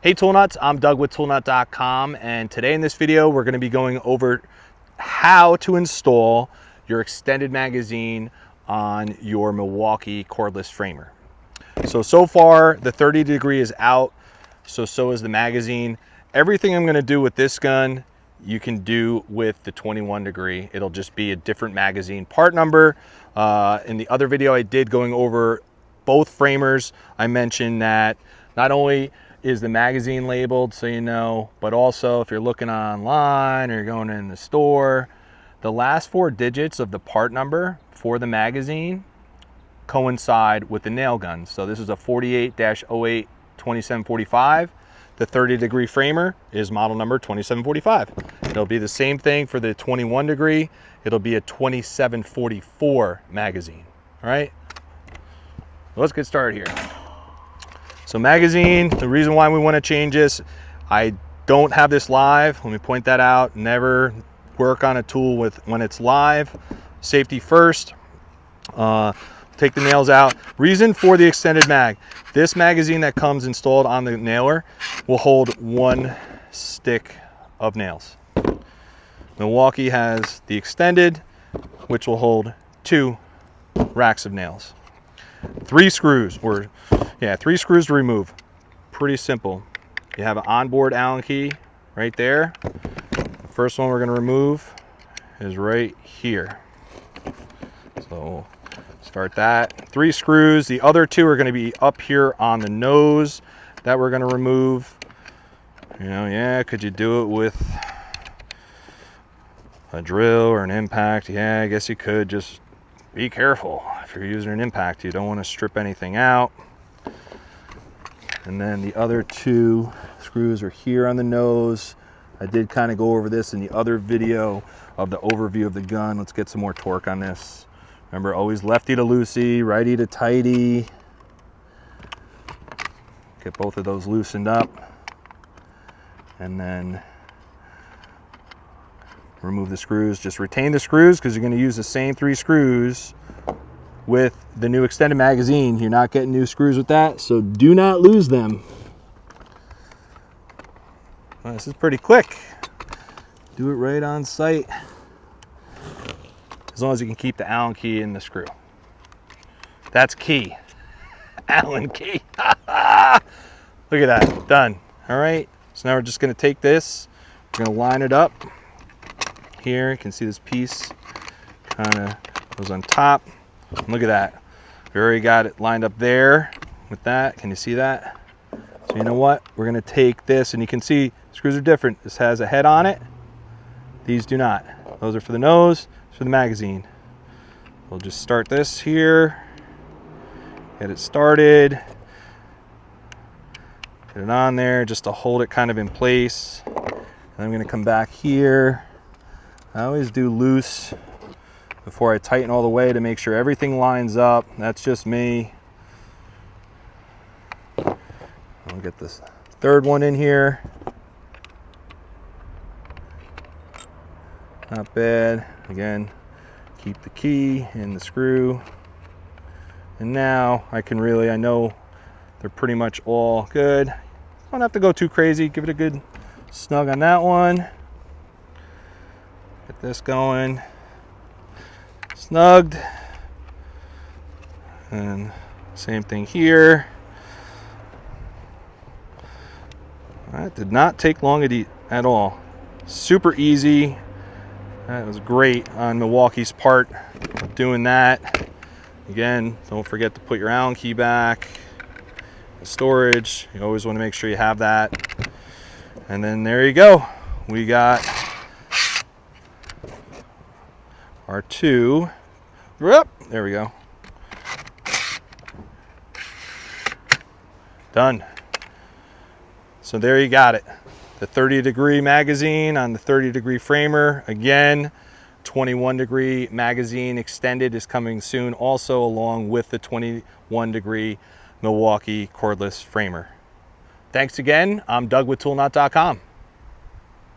Hey Tool Nuts, I'm Doug with toolnut.com, and today in this video we're going to be going over how to install your extended magazine on your Milwaukee cordless framer. So far the 30 degree is out, so is the magazine. Everything I'm going to do with this gun you can do with the 21 degree. It'll just be a different magazine part number. In the other video I did going over both framers, I mentioned that not only is the magazine labeled so you know, but also if you're looking online or you're going in the store, the last 4 digits of the part number for the magazine coincide with the nail gun. So this is a 48-08 2745. The 30 degree framer is model number 2745. It'll be the same thing for the 21 degree. It'll be a 2744 magazine. All right, let's get started here. So magazine, the reason why we want to change this, I don't have this live. Let me point that out. Never work on a tool when it's live. Safety first. Take the nails out. Reason for the extended mag. This magazine that comes installed on the nailer will hold 1 stick of nails. Milwaukee has the extended, which will hold 2 racks of nails. 3 screws, or 3 screws to remove. Pretty simple. You have an onboard Allen key right there. The first one we're going to remove is right here. So start that. 3 screws. The other 2 are going to be up here on the nose that we're going to remove. You know, could you do it with a drill or an impact? Yeah, I guess you could. Just be careful. If you're using an impact, you don't want to strip anything out. And then the other 2 screws are here on the nose. I did kind of go over this in the other video of the overview of the gun. Let's get some more torque on this. Remember, always lefty to loosey, righty to tighty. Get both of those loosened up. And then remove the screws. Just retain the screws because you're going to use the same 3 screws with the new extended magazine. You're not getting new screws with that, so do not lose them. Well, this is pretty quick. Do it right on site. As long as you can keep the Allen key in the screw. That's key. Allen key. Look at that, done. All right, so now we're just gonna take this, we're gonna line it up. Here, you can see this piece kind of goes on top. Look at that. We already got it lined up there with that. Can you see that? So you know what? We're going to take this, and you can see screws are different. This has a head on it. These do not. Those are for the nose, for the magazine. We'll just start this here. Get it started. Get it on there just to hold it kind of in place. And I'm going to come back here. I always do loose before I tighten all the way to make sure everything lines up. That's just me. I'll get this 3rd one in here. Not bad. Again, keep the key in the screw. And now I can really, I know they're pretty much all good. Don't have to go too crazy. Give it a good snug on that one. Get this going. Snugged. And same thing here. That did not take long at all. Super easy. That was great on Milwaukee's part doing that. Again, don't forget to put your Allen key back. The storage, you always want to make sure you have that. And then there you go. We got our 2. There we go. Done. So there you got it. The 30 degree magazine on the 30 degree framer. Again, 21 degree magazine extended is coming soon also, along with the 21 degree Milwaukee cordless framer. Thanks again. I'm Doug with toolnut.com.